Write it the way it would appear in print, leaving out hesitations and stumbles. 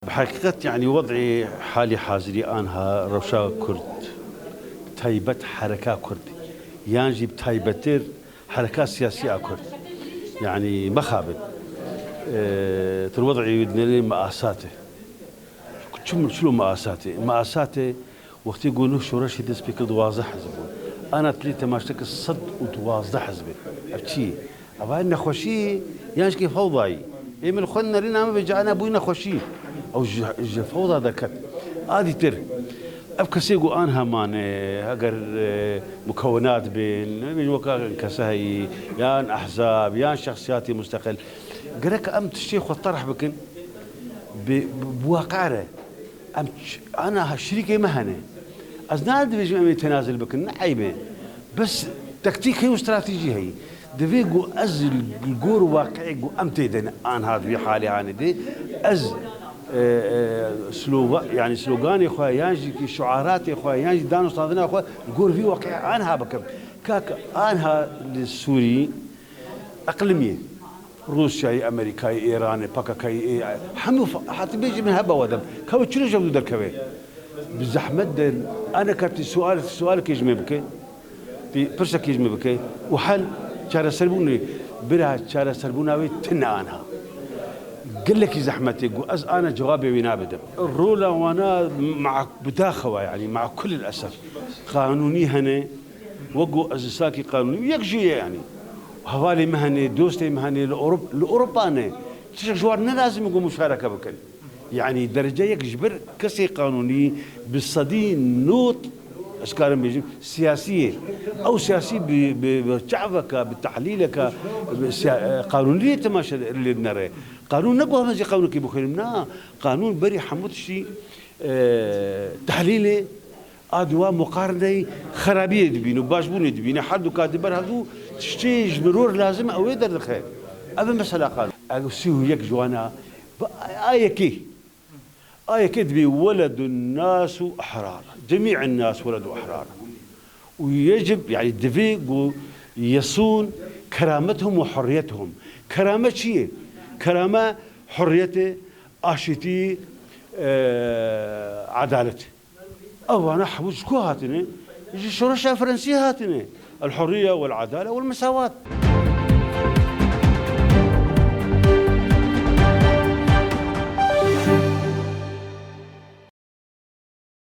بحقيقة يعني وضعي حالي حاضري أنها روشا كرد تايبت حركة كرد يانجي بتايبتر حركة سياسية كرد يعني مخابن الوضع يدني مآساته شنو مآساته وقت يقولوا شورش يدس بك دوازة حزبون أنا تريد تماشتك الصد ودوازة حزب أبشي أبغى نخوشي يانش كيف فوضاي إيه من خلنا لنا ما بيجعنا أبوي نخوشي أو فوضى ذكر هذه تر أبكى سيقو أنها مان أجر مكونات بين وكا كسهي يان أحزاب يان شخصياتي مستقل قرك أم الشيخ والطرح بكن بواقعه أنا شريكي مهنة أزناد بيجي يتنازل بكن عيبه بس تكتيكي واستراتيجي هي دفيقو أز الجور واقعي جو أمتدن أنا هذا في حالي أنا دي أز يعني سلوغان يا اخويا يانجي شعارات يا اخويا يانجي دانو صادنا يا اخويا نقول في واقع انها بكم كاك انها للسوري اقليميه روسيا امريكا ايران باكاكاي حمو حتى بيجي من هبه ودم كو شنو جابوا دركبه بزحمه انا كنت سؤالك يجمع بك في برسك يجمع بك وحل شارع سربوني برا شارع سربوناوي تنا انها قال لك زحمتك وأز أنا جوابي وين بدم الرولة وأنا مع بداخوة يعني مع كل الأسف قانوني هنا وقو أزساكي قانوني يكجي يعني وحوالي مهني دوستي مهني لأوروبا جوارنا لازم يقوم مشاركة بكل يعني درجة يكجبر كسي قانوني بالصدين نوط أشكال بيجي سياسية أو سياسي بشعبك بتحليلك قانونية تماشى اللي نرى قانون نقوى ما زي قانون كي بخيرنا قانون بري حمود شيء تحليله أدوى مقارنة خرابية دبينه باشبون دبينه حد وكاتبر هذو تشتيج مرور لازم أو يدر الخير أبى مسألة قانون أقسيه يك جوانا آية كي دبي ولد الناس أحرار جميع الناس ولدوا أحرار ويجب يعني دفي يصون كرامتهم وحريتهم كرامة شيء كرامة حريته آشتي عدالته أو أنا حوش كو هاتني شو رشا فرنسي هاتني الحرية والعدالة والمساواة.